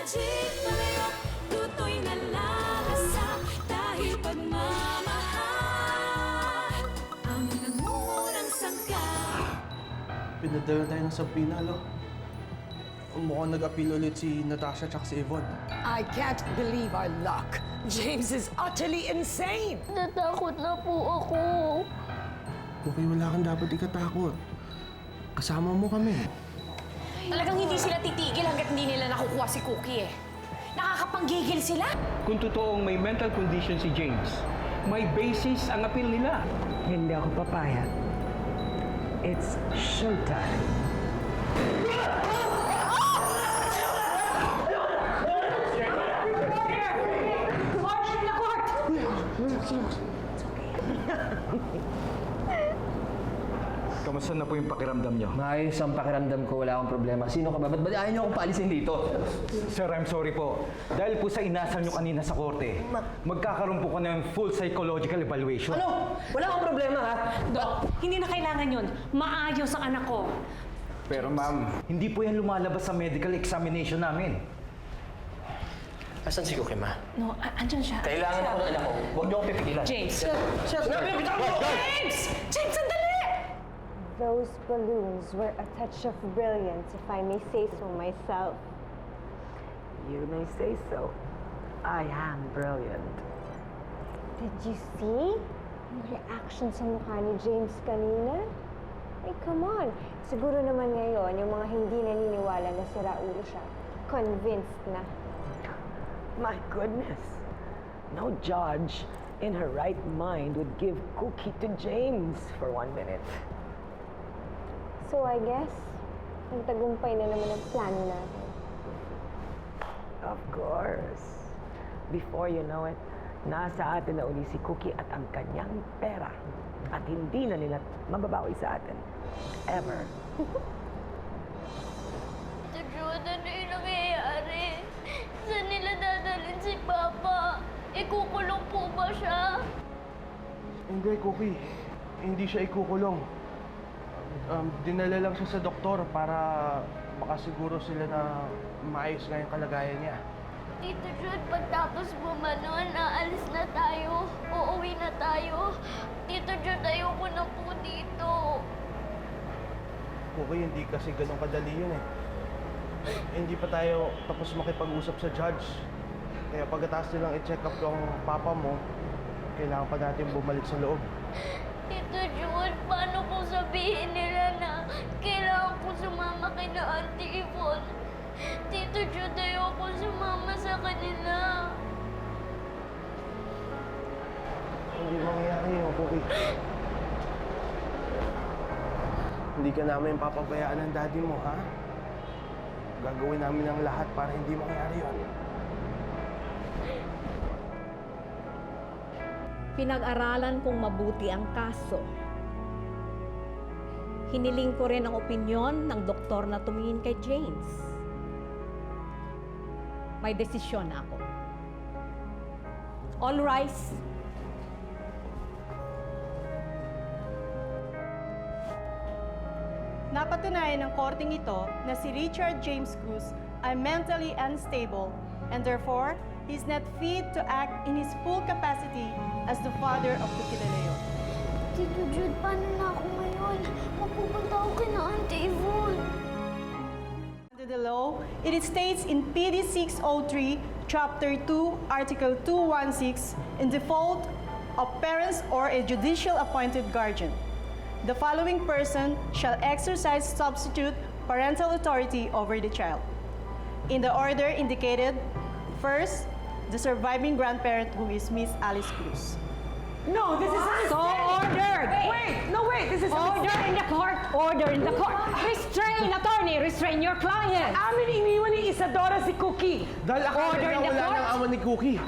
Magic palayok, luto'y nalalasa dahil pagmamahal ang nangungunang sangka. Pinadala tayo ng Sampinalo. Mukhang nag-appeal ulit si Natasha at si Yvonne. I can't believe our luck. James is utterly insane. Natakot na po ako. Okay, wala kang dapat ikatakot. Kasama mo kami. Talagang hindi sila titigil hanggat hindi nila nakukuha si Cookie eh. Nakakapanggigil sila. Kung totoong may mental condition si James, may basis ang appeal nila. Hindi ako papayag. It's showtime. Kamusta na po yung pakiramdam niyo? Maayos ang pakiramdam ko, wala akong problema. Sino ka ba? Ba't ayaw niyo akong paalisin dito? Sir, I'm sorry po. Dahil po sa inasal niyo kanina sa korte, magkakaroon po ka ng full psychological evaluation. Ano? Wala akong problema, ha? Dok, hindi na kailangan yun. Maayos ang anak ko. Pero ma'am, hindi po yan lumalabas sa medical examination namin. Asan si Cookie, ma? No, andyan siya. Kailangan ako ng anak ko. Huwag niyo akong pipigilan. James! James! James, sandali! Those balloons were a touch of brilliance, if I may say so myself. You may say so. I am brilliant. Did you see yung reaction sa mukha ni James kanina? Ay, come on. Siguro naman ngayon, yung mga hindi naniniwala na sira ulo siya, convinced na. My goodness. No judge in her right mind would give Cookie to James for 1 minute. So I guess, nagtagumpay na naman ang plano natin. Of course. Before you know it, nasa atin na uli si Cookie at ang kanyang pera. At hindi na nila mababawi sa atin. Ever. Tito Jude, ano yung nangyayari? Saan nila dadalhin si Papa? Ikukulong po ba siya? Hindi, Cookie. Hindi siya ikukulong. Dinala lang siya sa doktor para makasiguro sila na maayos nga yung kalagayan niya. Tito Jude, pagtapos bumanon, aalis na tayo. Uuwi na tayo. Tito Jude, ayoko na po dito. Cookie, hindi kasi ganun kadali yun eh. Hindi pa tayo tapos makipag-usap sa judge. Kaya pagkatapos nilang i-check up yung papa mo, kailangan pa natin bumalik sa loob. Tito Jude, paano kung sabihin nila na kailangan ko sumama kay na Auntie Yvonne? Tito Jude, ayoko sumama sa kanila. Hindi mangyayari yun, Cookie. Hindi ka namin papabayaan ng daddy mo, ha? Gagawin namin ang lahat para hindi mangyari yun. Pinag-aralan kong mabuti ang kaso. Hiniling ko rin ang opinyon ng doktor na tumingin kay James. May desisyon na ako. All rise. Napatunayan ng korting ito na si Richard James Cruz ay mentally unstable and therefore, he is not fit to act in his full capacity as the father of Cookie De Leon. Tito Jude, paano na ako ngayon? Mapupunta ako kay na Auntie Yvonne. Under the law, it states in PD 603, Chapter 2, Article 216, in default of parents or a judicial appointed guardian, the following person shall exercise substitute parental authority over the child. In the order indicated, first, the surviving grandparent who is Miss Alice Cruz. No, this is So ordered! Wait, this is Order in the court! Order in the court! Restrain, attorney! Restrain your client! Amin iniwan ni Isadora si Cookie. Dahil akala Order nila in the wala court. ng ama ni Cookie.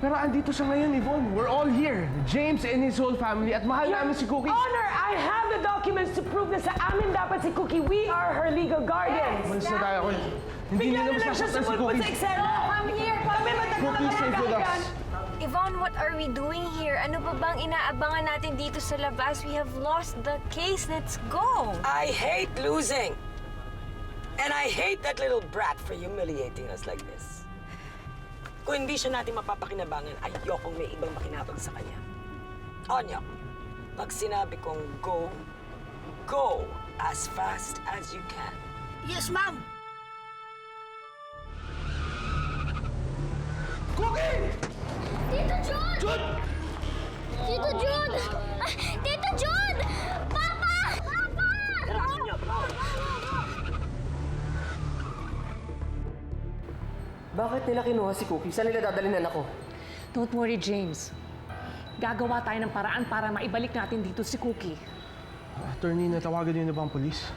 Pero andito siya ngayon, Yvonne. We're all here. James and his whole family. At mahal namin si Cookie. Honor, I have the documents to prove na sa amin dapat si Cookie. We are her legal guardians. Malis na tayo. Hindi Bigla nila na lang siya masasaktan si sumulpot Cookie. sa eksena. Come here! Kami matagal na Cookie, stay with us. Yvonne, what are we doing here? Ano pa bang inaabangan natin dito sa labas? We have lost the case. Let's go! I hate losing. And I hate that little brat for humiliating us like this. Kung hindi siya natin mapapakinabangan, ayokong may ibang makinabang sa kanya. Onyok, pag sinabi kong go, go as fast as you can. Yes, ma'am! Tito Jude! Tito Jude! Ah, Tito Jude! Papa! Bakit nila kinuha si Cookie? Saan nila dadalhin anak ko? Don't worry, James. Gagawa tayo ng paraan para maibalik natin dito si Cookie. Attorney, natawagan niyo na ba ang polis?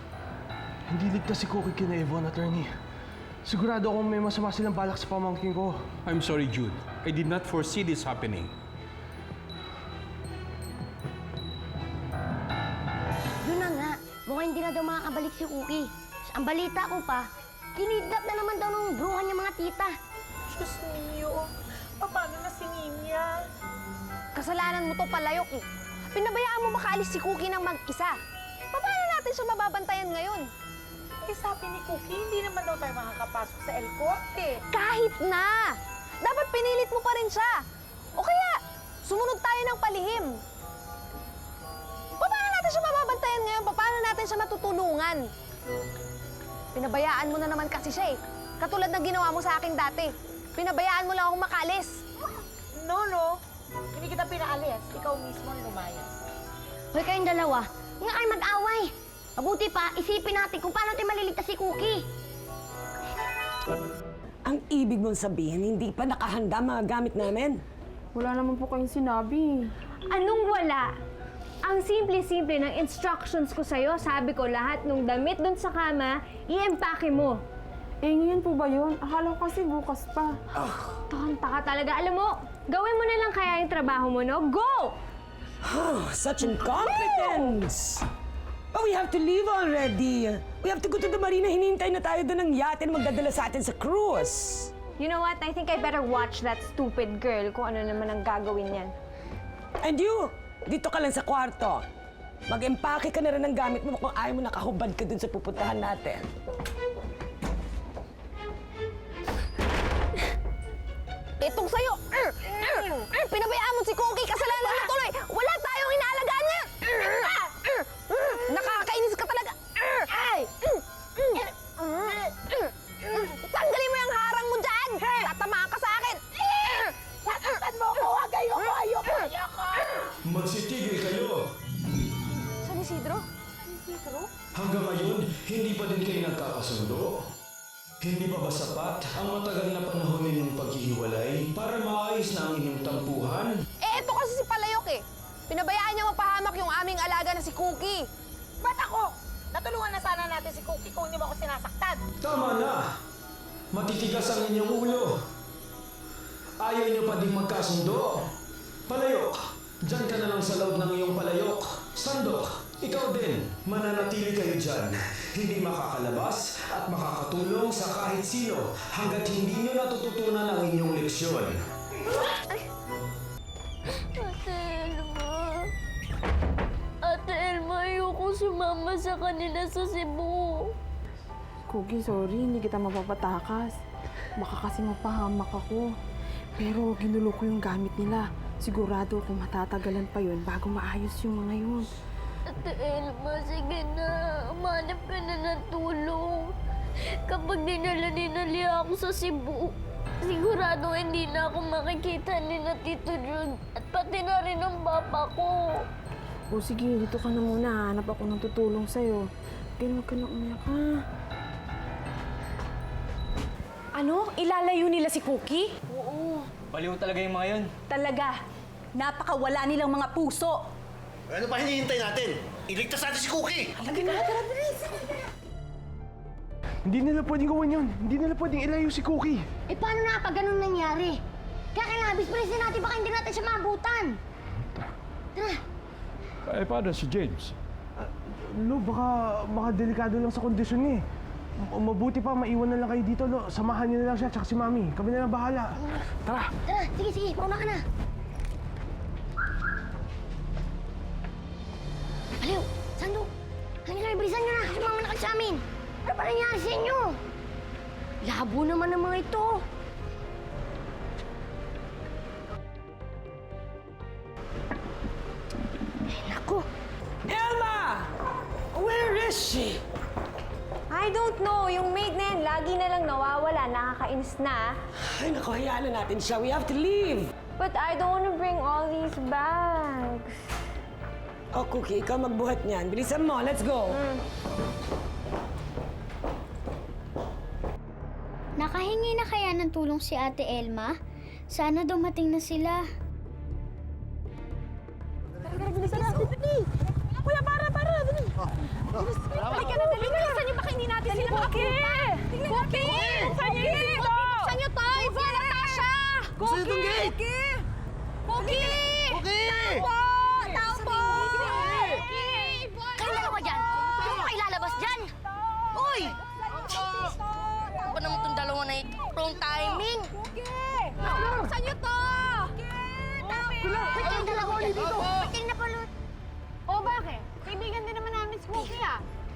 Hindi ligtas si Cookie kina Yvonne, attorney. Sigurado akong may masama silang balak sa pamangkin ko. I'm sorry, Jude. I did not foresee this happening. Yun na nga, mukhang hindi na daw makakabalik si Cookie. Ang balita ko pa, kinidnap na naman daw ng bruhan niya mga tita. Diyos niyo, paano na si Ninya? Kasalanan mo to, Palayok eh. Pinabayaan mo makaalis si Cookie ng mag-isa. Paano natin siya mababantayan ngayon? Eh, sabi ni Cookie, hindi naman daw tayo makakapasok sa El Corte. Kahit na! Dapat pinilit mo pa rin siya. O kaya, sumunod tayo ng palihim. Paano natin siya mababantayan ngayon? Paano natin siya matutulungan? Pinabayaan mo na naman kasi siya eh. Katulad ng ginawa mo sa akin dati. Pinabayaan mo lang akong makalis. No. Hindi kita pinaalis. Ikaw mismo ang lumayas. Hoy kayong dalawa, nga kayo mag-away. Mabuti pa, isipin natin kung paano tayo maliligtas si Cookie. Ang ibig mong sabihin, hindi pa nakahanda mga gamit namin? Wala naman po kayong sinabi. Anong wala? Ang simple-simple ng instructions ko sa'yo, sabi ko lahat ng damit doon sa kama, i-empake mo. Eh, ngayon po ba yun? Akala ko kasi bukas pa. Tonta ka talaga. Alam mo, gawin mo na lang kaya yung trabaho mo, no? Go! Such incompetence! Oh, we have to leave already. We have to go to the marina. Hinihintay na tayo doon ng yate na magdadala sa atin sa cruise. You know what? I think I better watch that stupid girl kung ano naman ang gagawin niyan. And you, dito ka lang sa kwarto. Mag-empake ka na rin ng gamit mo kung ayaw mo nakahubad ka dun sa pupuntahan natin. Itong sa'yo! Pinabayaan mo si Cookie, kasalanan na tuloy! Wala tayong inaalagaan niya! Nakakainis ka talaga! Tanggalin mo yung harang mo dyan! Tatamaan ka sa akin! Saktan mo ko! Ayoko! Magsitigil kayo! San Isidro? Hanggang ngayon, hindi pa din kayo nagkakasundo. Hindi pa ba sapat ang matagal na panahon ninyong paghihiwalay para maayos na ang inyong tampuhan? Eh, ito kasi si Palayok eh. Pinabayaan niya mapahamak yung aming alaga na si Cookie. Ba't ako? Natulungan na sana natin si Cookie kung hindi mo ako sinasaktan. Tama na! Matitigas ang inyong ulo. Ayaw niyo pa din magkasundo. Palayok, dyan ka na lang sa loob ng iyong palayok. Sandok, ikaw din. Mananatili kayo dyan. Hindi makakalabas at makakatulong sa kahit sino hanggat hindi niyo natututunan ang inyong leksyon. Ate Elma, ayoko sumama sa kanila sa Cebu. Cookie, sorry, hindi kita mapapatakas. Baka kasi mapahamak ako. Pero ginulo ko yung gamit nila. Sigurado kung matatagalan pa yun bago maayos yung mga yun. Ate Elma, sige na. Umanap ka na ng tulong. Kapag dinala ni Nalia ako sa Cebu, sigurado hindi na ako makikita ni na Tito Jude at pati na rin ang papa ko. O sige, dito ka na muna. Hanap ako ng tutulong sa'yo. Kaya huwag ka na umiyak, ha? Ano? Ilalayo nila si Cookie? Oo. Baliw talaga yung mga yun. Talaga, napakawala nilang mga puso. Ano pa hinihintay natin? Iligtas natin si Cookie! Hindi nila pwedeng gawin yun. Hindi nila pwedeng ilayo si Cookie. Eh, paano na pag ganun nangyari? Kaya kailangan bispresin natin, baka hindi natin siya maabutan. Tara. Eh, paano si James? Lo, baka delikado lang sa kondisyon niya eh. Mabuti pa, maiwan na lang kayo dito, Lo. Samahan niyo na lang siya, tsaka si Mami. Kami na lang bahala. Tara! Tara, sige, pauna ka na. Aliw, Sando, halika, bilisan nyo na. Sumama na kayo sa amin. Ano ba nangyari sa inyo? Labo naman ng mga ito. Ay, naku. Elma! Where is she? I don't know. Yung maid na yan, lagi na lang nawawala. Nakakainis na. Ay, naku, hayaan na natin siya. We have to leave. But I don't want to bring all these bags. Oh, Cookie, ikaw magbuhat niyan. Bilisan mo, let's go. Nakahingi na kaya ng tulong si Ate Elma? Sana dumating na sila. Kuya, para! Dali! Halika na, dali! Bilisan niyo, baka hindi natin sila makapunta! Cookie! Buksan niyo yung gate! Buksan niyo to! It's si Natasha! Buksan niyo itong gate! Cookie! Cookie! Tao po! Kayong dalawa dyan! Huwag mo kayo lalabas dyan! Uy! Ano ba naman itong dalawa na ito? Wrong timing! Buksan niyo to! Ba't kayong dalawa dyan? Ba't kayong napalot? O bakit? Kaibigan din naman namin si Cookie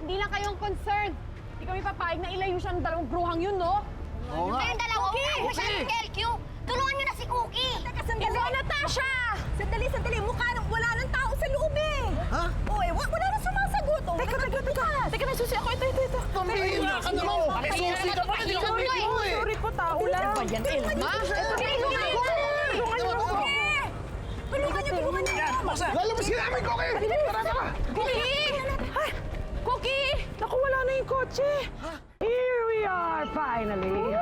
Hindi lang kayong concerned. Hindi kami papayag na ilayo siya ng dalawang bruhang yun, no? Oo nga. Kayong dalawa, huwag kayo masyadong LQ! Tulungan niyo na si Cookie! Teka, sandali! Natasha! Sandali! Mukha nang wala nang tao sa loob eh! Ha? Wala nang sumasagot! Teka, nasusi ako. Ito. Pamilya ka na mo! Pakisusi ka pa! Hindi ka mo eh! Sorry po, tao lang. Ano ba yan, Elma? Tulungan niyo! Lalabas ka namin, Cookie! Tara! Cookie! Naku, wala na yung kotse. Here we are, finally.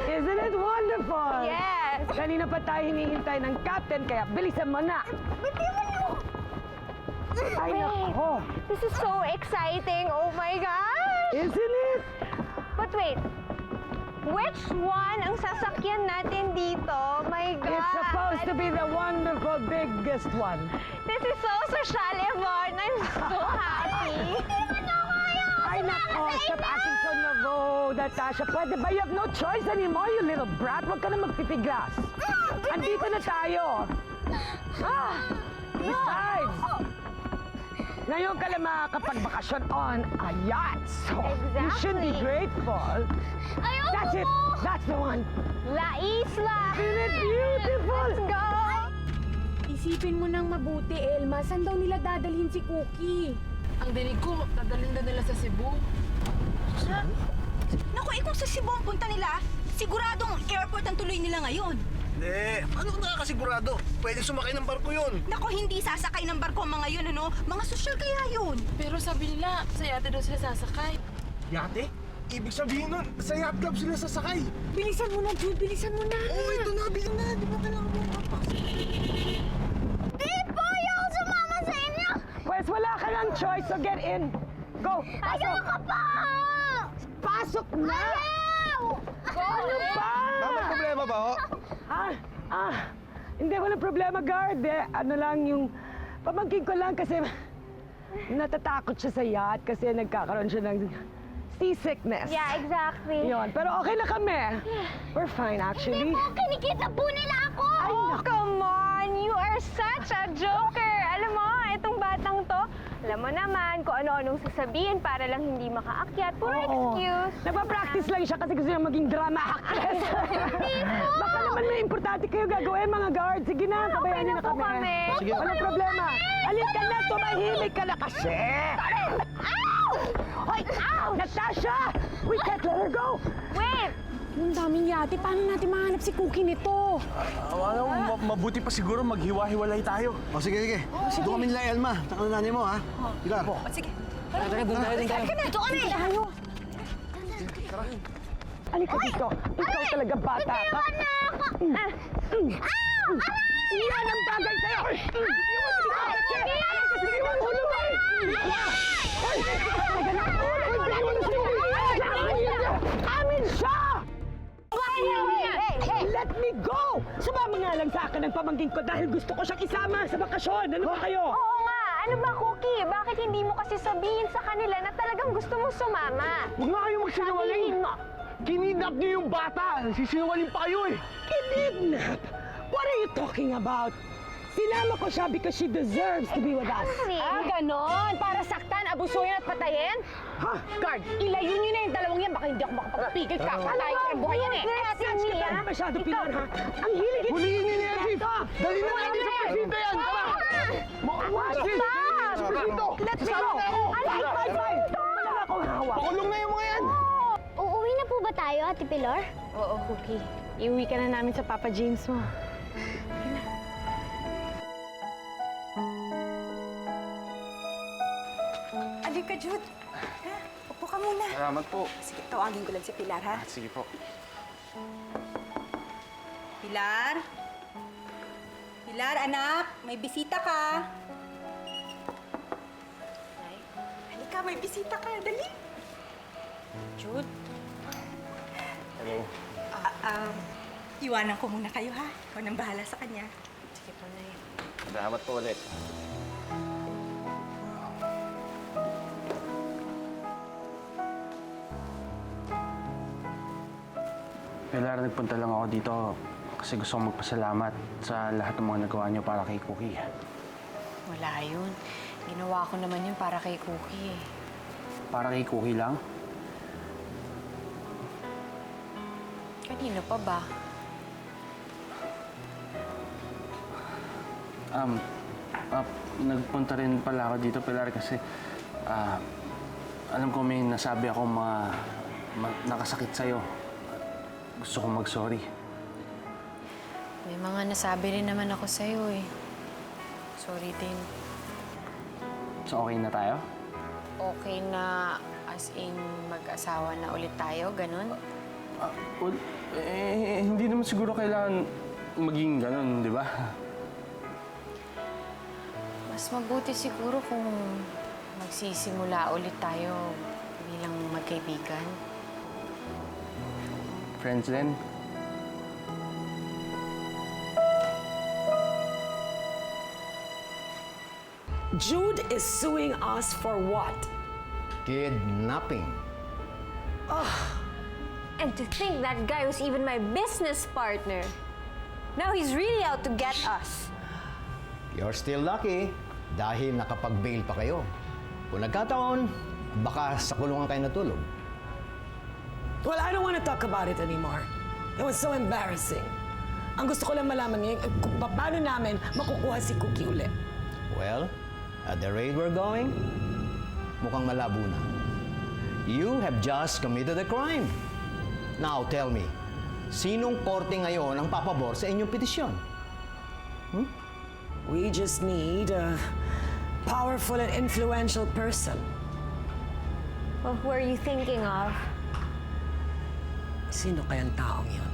Isn't it wonderful? Yes! Kanina pa tayo hinihintay ng captain, kaya bilisan mo na. Ay, nako. This is so exciting. Oh my gosh! Isn't it? But wait. Which one ang sasakyan natin dito? My God! It's supposed to be the wonderful biggest one. This is so social, Yvonne. I'm so happy. Ay, nako. Stop acting so nervo, Natasha. Pwede ba? You have no choice anymore, you little brat. Huwag ka na magpipiglas. Andito na tayo. Besides, ngayon ka lang makakapagbakasyon on a yacht. So, you should be grateful. Ayoko That's it. That's the one. La Isla! Isn't it beautiful? Let's go! Isipin mo nang mabuti, Elma. Saan daw nila dadalhin si Cookie? Ang dinig ko, dadalhin daw nila sa Cebu. Naku, kung sa Cebu ang punta nila, siguradong airport ang tuloy nila ngayon. Hindi. Ano nakakasigurado? Pwede sumakay ng barko yun. Naku, hindi sasakay ng barko ang mga yun, ano? Mga sosyal kaya yun. Pero sabi nila, sa yate daw sila sasakay. Yate? Ibig sabihin nun, sa yacht club sila sasakay. Bilisan mo na, Jude. Bilisan mo na. Oo, ito na. Bilang na. Di ba kailangan mo mapasok? Di po, ayoko sumama sa inyo! Pues wala ka ng choice, so get in. Go. Ayoko pa! Pasok na! Ayaw! Ano ba? May problema ba, ho? Hindi, walang problema, guard. Ano lang yung pamangkin ko lang kasi natatakot siya sa yacht kasi nagkakaroon siya ng seasickness. Yeah, exactly. Yun, pero okay na kami. We're fine, actually. Hindi po, kinikita po nila ako! Oh, come on! You are such a joker! Alam mo, itong batang to, alam mo naman kung ano-anong sasabihin para lang hindi makaakyat. Puro excuse. Nagpa-practice lang siya kasi gusto niya maging drama actress. Baka naman may importante kayo gagawin, mga guard. Sige na, pabayaan niyo na po kami. kami. Sige. Walang problema. Alin ka na, tumahimik ka na kasi. Hoy! Natasha! We can't let her go! Wait! Ang daming yate. Paano natin mahanap si Cookie nito? Mabuti pa siguro maghiwa-hiwalay tayo. O sige. Doon kami nila, Elma. Taka na nanay mo, ha? Pilar. Sige. Tara, doon tayo. Ito kami! Halika dito. Ikaw talaga bata ka. Yan ang bagay sa'yo! Ulo mo! Amin siya! Let me go! Sumama nga lang sa akin ang pamangkin ko dahil gusto ko siyang isama sa bakasyon. Ano ba kayo? Oo nga! Ano ba, Cookie? Bakit hindi mo kasi sabihin sa kanila na talagang gusto mo sumama? Huwag nga kayong magsinungaling. Sabihin mo. Kinidnap niyo yung bata. Sisinungaling pa kayo, eh. Kidnap? What are you talking about? Sinama ko siya because she deserves to be with us. Ganon! Para saktan, abusuhin at patayin? Ha? Guard, ilayo niyo na yung dalawang yan. Baka hindi ako makapagpigil ka. Patayin ko ng buhay yan eh. Masyado, Pilar, ha? Ang hilig! Huliin niyo niya, Chief! Dali na natin sa presinto yan! Tara! Let's go! Pakulong na yung mga yan! Uuwi na po ba tayo, Ate Pilar? Oo, Cookie. Iuwi ka na namin sa Papa James mo. Alika, Jude. Ha? Upo ka muna. Salamat po. Sige, tawagin ko lang si Pilar, ha? Sige po. Pilar? Pilar, anak, may bisita ka. Halika, may bisita ka. Dali. Jude? Hello. Iwanan ko muna kayo, ha? Ikaw nang bahala sa kanya. Sige po, Nay. Salamat po ulit. Pilar, nagpunta lang ako dito kasi gusto kong magpasalamat sa lahat ng mga nagawa niyo para kay Cookie. Wala yun. Ginawa ko naman yun para kay Cookie eh. Para kay Cookie lang? Kanino pa ba? Nagpunta rin pala ako dito, Pilar, kasi alam ko may nasabi akong mga nakasakit sa'yo. Gusto kong mag-sorry. May mga nasabi rin naman ako sa'yo eh. Sorry din. So, okay na tayo? Okay na as in mag-asawa na ulit tayo, ganun? Hindi naman siguro kailangan maging ganun, di ba? Mas mabuti siguro kung magsisimula ulit tayo bilang magkaibigan. Friends din? Jude is suing us for what? Kidnapping. And to think that guy was even my business partner. Now he's really out to get us. You're still lucky dahil nakapag-bail pa kayo. Kung nagkataon, baka sa kulungan kayo natulog. Well, I don't want to talk about it anymore. It was so embarrassing. Ang gusto ko lang malaman ngayon, kung paano namin makukuha si Cookie ulit. Well, at the rate we're going, mukhang malabo na. You have just committed a crime. Now, tell me, sinong korte ngayon ang papabor sa inyong petisyon? We just need a powerful and influential person. Well, who are you thinking of? Sino kayang taong yun?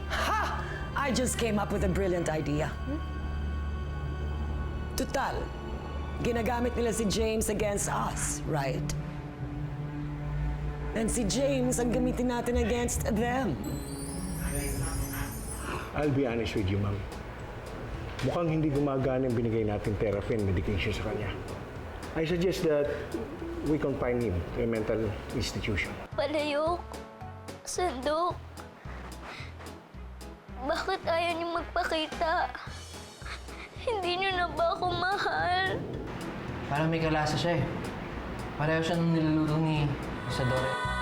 Ha! I just came up with a brilliant idea. Tutal, ginagamit nila si James against us, right? And si James ang gamitin natin against them. I'll be honest with you, ma'am. Mukhang hindi gumagana yung binigay natin therapy and medication sa kanya. I suggest that we confine him to a mental institution. Palayok. Sandok. Bakit ayaw niyo magpakita? Hindi niyo na ba ako mahal? Parang may kalasa siya eh. Pareho siya nung niluluto ni Isadora.